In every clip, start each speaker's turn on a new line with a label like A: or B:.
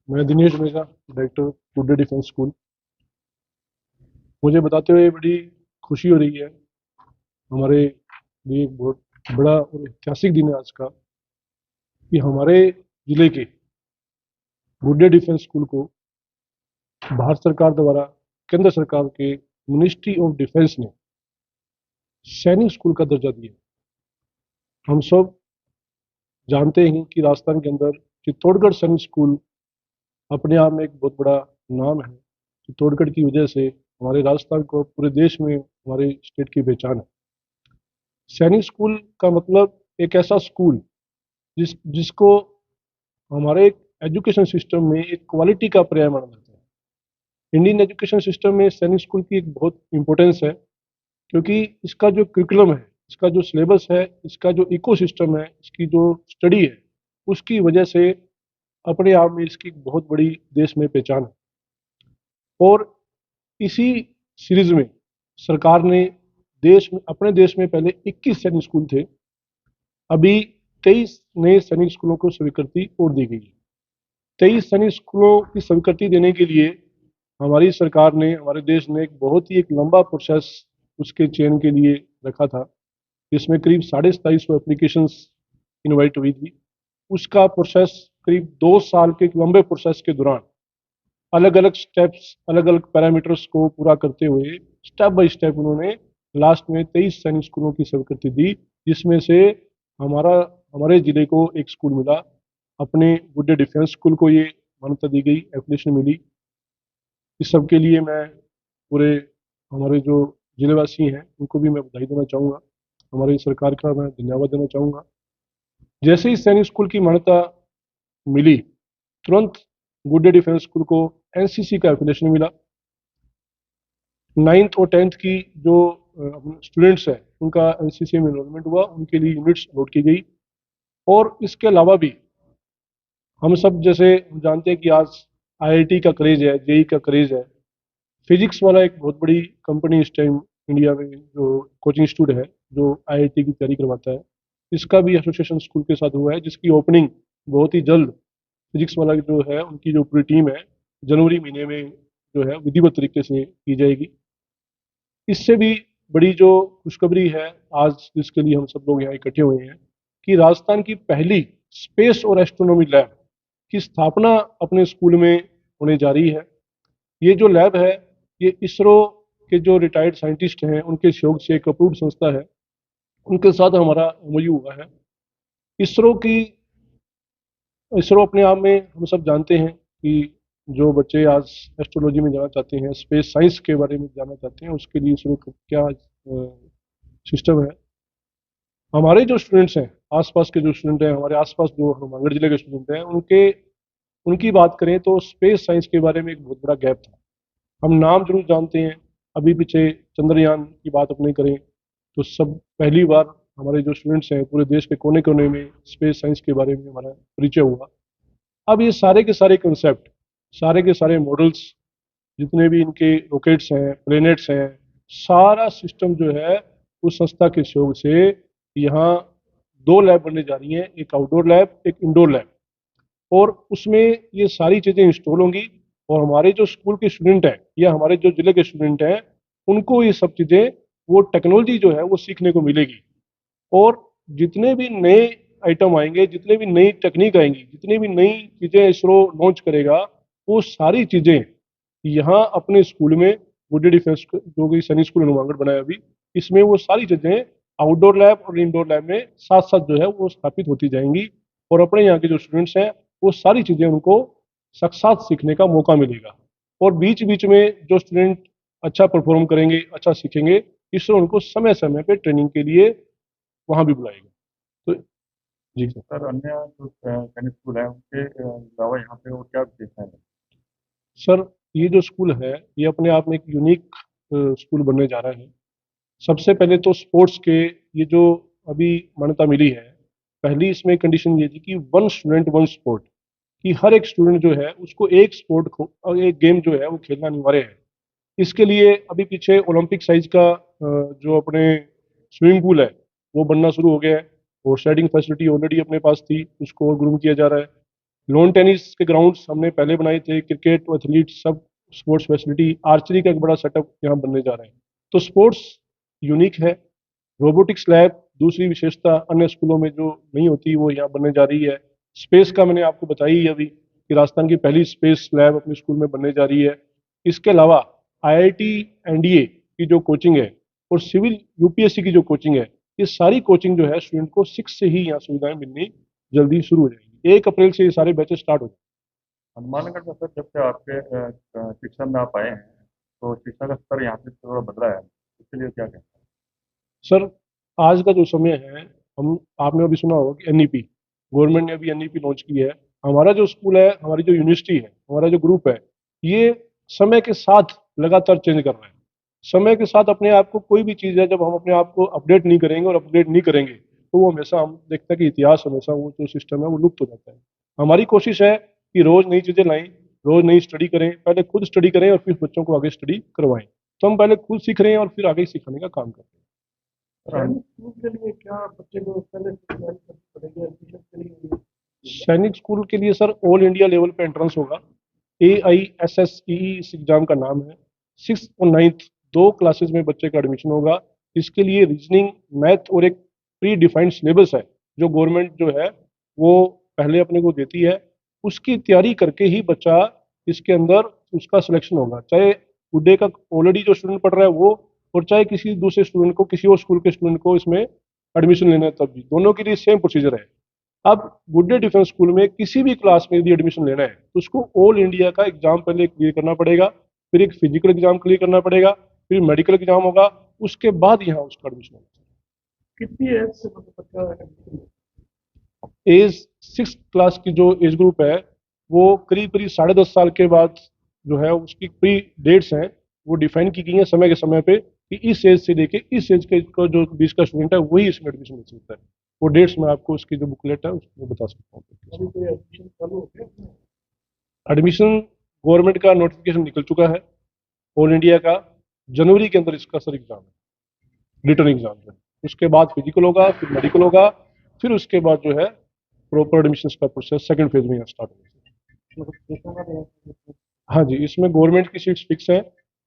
A: मैं दिनेश मेजा, डायरेक्टर गुड्डे defence school. मुझे बताते हुए बड़ी खुशी हो रही है। हमारे लिए एक बहुत बड़ा और ऐतिहासिक दिन है आज का, कि हमारे जिले के गुड्डे डिफेंस स्कूल को भारत सरकार द्वारा केंद्र सरकार के मिनिस्ट्री ऑफ डिफेंस ने सैनिक स्कूल का दर्जा दिया। हम सब जानते हैं कि राजस्थान के अंदर चित्तौड़गढ़ सैनिक स्कूल अपने आप में एक बहुत बड़ा नाम है। चित्तौड़गढ़ की वजह से हमारे राजस्थान को पूरे देश में हमारे स्टेट की पहचान है। सैनिक स्कूल का मतलब एक ऐसा स्कूल जिसको हमारे एजुकेशन सिस्टम में एक क्वालिटी का पर्याय माना जाता है। इंडियन एजुकेशन सिस्टम में सैनिक स्कूल की एक बहुत इंपॉर्टेंस है, क्योंकि इसका जो करिकुलम है, इसका जो सिलेबस है, इसका जो इकोसिस्टम है, इसकी जो स्टडी है, उसकी वजह से अपने आप में इसकी बहुत बड़ी देश में पहचान है। और इसी सीरीज में सरकार ने देश में, अपने देश में पहले 21 सैनिक स्कूल थे, अभी 23 नए सैनिक स्कूलों को स्वीकृति और दी गई है। 23 सैनिक स्कूलों की स्वीकृति देने के लिए हमारी सरकार ने, हमारे देश ने एक बहुत ही एक लंबा प्रोसेस उसके चयन के लिए रखा था, जिसमें करीब 2750 एप्लीकेशंस इनवाइट हुई थी। उसका प्रोसेस करीब 2 साल के एक लंबे प्रोसेस के दौरान अलग अलग स्टेप्स, अलग अलग पैरामीटर्स को पूरा करते हुए स्टेप बाय स्टेप उन्होंने लास्ट में 23 सैनिक स्कूलों की स्वीकृति दी, जिसमें से हमारा हमारे जिले को एक स्कूल मिला। अपने गुड्डे डिफेंस स्कूल को ये मान्यता दी गई, एप्लीकेशन मिली। इस सब के लिए मैं पूरे हमारे जो जिलेवासी हैं उनको भी मैं बधाई देना चाहूँगा, हमारी सरकार का मैं धन्यवाद देना चाहूँगा। जैसे ही सैनिक स्कूल की मान्यता मिली, तुरंत गुड्डे डिफेंस स्कूल को एनसीसी का एफिलिएशन मिला। 9th और 10th की जो स्टूडेंट्स हैं उनका एनसीसी में इनरोलमेंट हुआ, उनके लिए यूनिट्स अलॉट की गई। और इसके अलावा भी हम सब जैसे जानते हैं कि आज आईआईटी का क्रेज है, जेई का क्रेज है। फिजिक्स वाला एक बहुत बड़ी कंपनी इस टाइम इंडिया में जो कोचिंग इंस्टीट्यूट है, जो आईआईटी की तैयारी करवाता है, इसका भी एसोसिएशन स्कूल के साथ हुआ है, जिसकी ओपनिंग बहुत ही जल्द फिजिक्स वाला जो है उनकी जो पूरी टीम है जनवरी महीने में जो है विधिवत तरीके से की जाएगी। इससे भी बड़ी जो खुशखबरी है आज, जिसके लिए हम सब लोग यहाँ इकट्ठे हुए हैं, कि राजस्थान की पहली स्पेस और एस्ट्रोनॉमी लैब की स्थापना अपने स्कूल में होने जा रही है। ये जो लैब है, ये इसरो के जो रिटायर्ड साइंटिस्ट हैं उनके सहयोग से एक अप्रूव्ड संस्था है, उनके साथ हमारा एमओयू हुआ है। इसरो की इसरो अपने आप में हम सब जानते हैं कि जो बच्चे आज एस्ट्रोलॉजी में जाना चाहते हैं, स्पेस साइंस के बारे में जानना चाहते हैं, उसके लिए इसरो का क्या सिस्टम है। हमारे जो स्टूडेंट्स हैं, आसपास के जो स्टूडेंट हैं, हमारे आसपास जो हनुमानगढ़ जिले के स्टूडेंट हैं, उनके उनकी बात करें तो स्पेस साइंस के बारे में एक बहुत बड़ा गैप था। हम नाम जरूर जानते हैं, अभी पीछे चंद्रयान की बात अपने करें तो सब पहली बार हमारे जो स्टूडेंट्स हैं पूरे देश के कोने कोने में स्पेस साइंस के बारे में हमारा परिचय हुआ। अब ये सारे के सारे कंसेप्ट, सारे के सारे मॉडल्स, जितने भी इनके रॉकेट्स हैं, प्लेनेट्स हैं, सारा सिस्टम जो है उस संस्था के सहयोग से यहाँ 2 लैब बनने जा रही हैं, एक आउटडोर लैब, एक इंडोर लैब। और उसमें ये सारी चीज़ें इंस्टॉल होंगी, और हमारे जो स्कूल के स्टूडेंट हैं या हमारे जो जिले के स्टूडेंट हैं, उनको ये सब चीज़ें, वो टेक्नोलॉजी जो है वो सीखने को मिलेगी। और जितने भी नए आइटम आएंगे, जितने भी नई टेक्निक आएंगी, जितनी भी नई चीज़ें इसरो लॉन्च करेगा, वो सारी चीज़ें यहाँ अपने स्कूल में, गुड्डे डिफेंस जो कि सैनिक स्कूल हनुमानगढ़ बनाया अभी, इसमें वो सारी चीज़ें आउटडोर लैब और इंडोर लैब में साथ साथ जो है वो स्थापित होती जाएंगी। और अपने यहाँ के जो स्टूडेंट्स हैं वो सारी चीज़ें उनको साक्षात सीखने का मौका मिलेगा। और बीच बीच में जो स्टूडेंट अच्छा परफॉर्म करेंगे, अच्छा सीखेंगे, इसरो उनको समय समय पे ट्रेनिंग के लिए वहाँ भी बुलाएगा। तो जी सर।
B: सर, अन्य जो सैनिक स्कूल है उनके अलावा यहाँ पे और क्या विशेषताएं हैं?
A: सर, ये जो स्कूल है ये अपने आप में एक यूनिक स्कूल बनने जा रहा है। सबसे पहले तो स्पोर्ट्स के, ये जो अभी मान्यता मिली है, पहली इसमें कंडीशन ये थी कि 1 स्टूडेंट 1 स्पोर्ट, कि हर एक स्टूडेंट जो है उसको एक स्पोर्ट को और एक गेम जो है वो खेलना अनिवार्य है। इसके लिए अभी पीछे ओलंपिक साइज का जो अपने स्विमिंग पूल है वो बनना शुरू हो गया है, और शेडिंग फैसिलिटी ऑलरेडी अपने पास थी, उसको और ग्रूम किया जा रहा है। लॉन टेनिस के ग्राउंड्स हमने पहले बनाए थे, क्रिकेट, एथलीट, सब स्पोर्ट्स फैसिलिटी, आर्चरी का एक बड़ा सेटअप यहाँ बनने जा रहे हैं। तो स्पोर्ट्स यूनिक है। रोबोटिक्स लैब दूसरी विशेषता अन्य स्कूलों में जो नहीं होती वो यहाँ बनने जा रही है। स्पेस का मैंने आपको बताई ही अभी कि राजस्थान की पहली स्पेस लैब अपने स्कूल में बनने जा रही है। इसके अलावा IIT NDA की जो कोचिंग है और सिविल UPSC की जो कोचिंग है, ये सारी कोचिंग जो है स्टूडेंट को 6 से ही यहाँ सुविधाएं मिलनी जल्दी शुरू हो जाएगी। 1 अप्रैल से ये सारे बैचेस स्टार्ट हो जाएंगे।
B: हनुमानगढ़ में सर जब से आपके शिक्षा में आप आए हैं तो शिक्षा का स्तर यहाँ पे थोड़ा बदला है, इसके लिए क्या कहते हैं?
A: सर आज का जो समय है, हम आपने अभी सुना होगा कि NEP गवर्नमेंट ने अभी NEP लॉन्च की है। हमारा जो स्कूल है, हमारी जो यूनिवर्सिटी है, हमारा जो ग्रुप है, ये समय के साथ लगातार चेंज कर रहा है। समय के साथ अपने आप को कोई भी चीज़ है, जब हम अपने आप को अपडेट नहीं करेंगे और अपग्रेड नहीं करेंगे तो वो हमेशा हम देखते हैं कि इतिहास हमेशा वो जो सिस्टम है वो लुप्त हो जाता है। हमारी कोशिश है कि रोज नई चीज़ें लाएं, रोज नई स्टडी करें, पहले खुद स्टडी करें और फिर बच्चों को आगे स्टडी करवाएं। तो हम पहले खुद सीख रहे हैं और फिर आगे सिखाने का काम करते हैं।
C: स्कूल के लिए क्या बच्चे को पहले से तैयारी करनी पड़ेगी एडमिशन के लिए?
A: सैनिक स्कूल के लिए सर ऑल इंडिया लेवल पे एंट्रेंस होगा। AISSEE इस एग्जाम का नाम है। 6th और 9th 2 क्लासेस में बच्चे का एडमिशन होगा। इसके लिए रीजनिंग, मैथ और एक प्री डिफाइंड सिलेबस है जो गवर्नमेंट जो है वो पहले अपने को देती है। उसकी तैयारी करके ही बच्चा इसके अंदर उसका सिलेक्शन होगा, चाहे गुड्डे का ऑलरेडी जो स्टूडेंट पढ़ रहा है वो, और चाहे किसी दूसरे स्टूडेंट को, किसी और स्कूल के स्टूडेंट को इसमें एडमिशन लेना है तब भी, दोनों के लिए सेम प्रोसीजर है। अब गुड्डे डिफेंस स्कूल में किसी भी क्लास में यदि एडमिशन लेना है तो उसको ऑल इंडिया का एग्जाम पहले क्लियर करना पड़ेगा, फिर एक फिजिकल एग्जाम क्लियर करना पड़ेगा, फिर मेडिकल एग्जाम होगा, उसके बाद यहाँ उसका एडमिशन होगा।
C: कितनी एज से बच्चा एडमिशन?
A: एज 6th क्लास की जो एज ग्रुप है वो करीब करीब 10.5 साल के बाद जो है उसकी प्री डेट्स हैं वो डिफाइन की गई हैं समय के समय पे कि इस एज से लेके इस एज के को जो 20 का स्टूडेंट है वही इसमें एडमिशन ले सकता है। वो डेट्स मैं आपको उसकी जो बुकलेट है उसको बता सकता हूँ।
C: अभी कोई एडमिशन चालू हो गया?
A: एडमिशन गवर्नमेंट का नोटिफिकेशन निकल चुका है ऑल इंडिया का। जनवरी के अंदर इसका सर एग्जाम है, रिटर्न एग्जाम है। उसके बाद फिजिकल होगा, फिर मेडिकल होगा, फिर उसके बाद जो है प्रॉपर एडमिशन का प्रोसेस सेकंड फेज में स्टार्ट होगा। हाँ जी, इसमें गवर्नमेंट की सीट्स फिक्स है।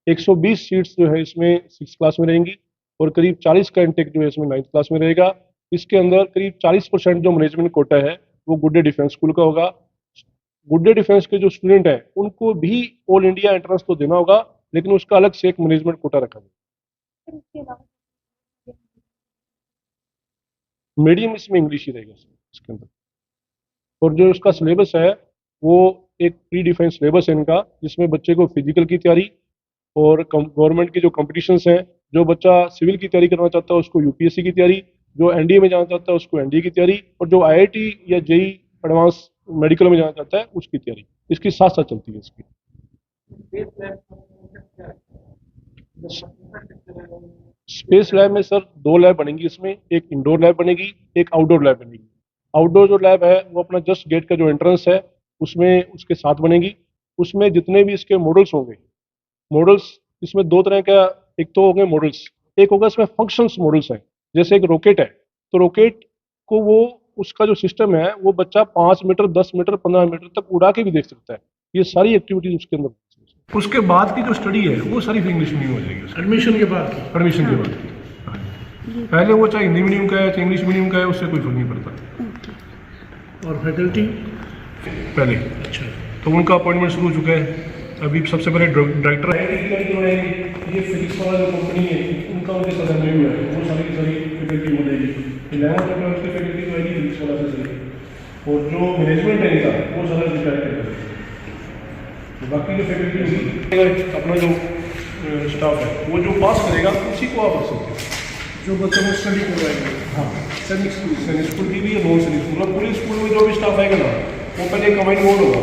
A: 120 सीट्स जो है इसमें 6th क्लास में रहेंगी और करीब 40 का इंटेक जो है इसमें 9th क्लास में रहेगा। इसके अंदर करीब 40% जो मैनेजमेंट कोटा है वो गुड्डे डिफेंस स्कूल का होगा। गुड्डे डिफेंस के जो स्टूडेंट हैं उनको भी ऑल इंडिया एंट्रेंस तो देना होगा, लेकिन उसका अलग से एक मैनेजमेंट कोटा रखा जाएगा। मीडियम इसमें इंग्लिश ही रहेगा इसके अंदर। और जो उसका सिलेबस है वो एक प्री डिफाइंड सिलेबस है इनका, जिसमें बच्चे को फिजिकल की तैयारी और गवर्नमेंट की जो कॉम्पिटिशन्स हैं, जो बच्चा सिविल की तैयारी करना चाहता है उसको UPSC की तैयारी, जो NDA में जाना चाहता है उसको NDA की तैयारी, और जो IIT या JEE एडवांस मेडिकल में जाना चाहता है उसकी तैयारी इसकी साथ साथ चलती है इसकी। स्पेस लैब में सर 2 लैब बनेंगी इसमें, एक इंडोर लैब बनेगी, एक आउटडोर लैब बनेगी। आउटडोर जो लैब है वो अपना जस्ट गेट का जो एंट्रेंस है उसमें उसके साथ बनेगी। उसमें जितने भी इसके मॉडल्स होंगे, मॉडल्स इसमें 2 तरह का, एक तो होंगे मॉडल्स, एक होगा इसमें फंक्शंस मॉडल्स हैं। जैसे एक रॉकेट है तो रॉकेट को वो उसका जो सिस्टम है वो बच्चा 5 मीटर, 10 मीटर, 15 मीटर तक उड़ा के भी देख सकता है। ये सारी एक्टिविटीज उसके अंदर। उसके बाद की जो स्टडी है वो सारी इंग्लिश मीडियम हो जाएगी
C: एडमिशन के बाद?
A: एडमिशन के बाद। पहले वो चाहे हिंदी मीडियम का है चाहे इंग्लिश मीडियम का है, उससे कोई फर्क नहीं पड़ता।
C: और फैकल्टी
A: पहले
C: अच्छा,
A: तो उनका अपॉइंटमेंट शुरू हो चुका है। अभी सबसे पहले डायरेक्टर ये फिजिक्स वाला जो कंपनी है उनका उनके साथ में है, वो सारी की सारी फैकल्टी हो जाएगी। 11th में उसकी फैकल्टी जो आएगी फिजिक्स वाला से सही, और जो मैनेजमेंट है इनका वो सारा डिसाइड करेगा। तो बाकी जो फैकल्टी होगी अपना जो स्टाफ है वो जो पास करेगा उसी को आप रख सकते हैं,
C: जो बच्चों को स्टडी करवाएंगे।
A: हाँ, सैनिक स्कूल की भी या नॉन सैनिक स्कूल, पूरे स्कूल में जो भी स्टाफ आएगा ना वो पहले कमांड बोर्ड होगा,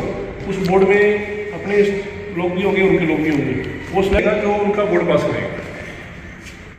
A: उस बोर्ड में अपने लोग भी होंगे, उनके लोग भी होंगे, वो सिलेक्ट जो उनका बोर्ड पास करेगा।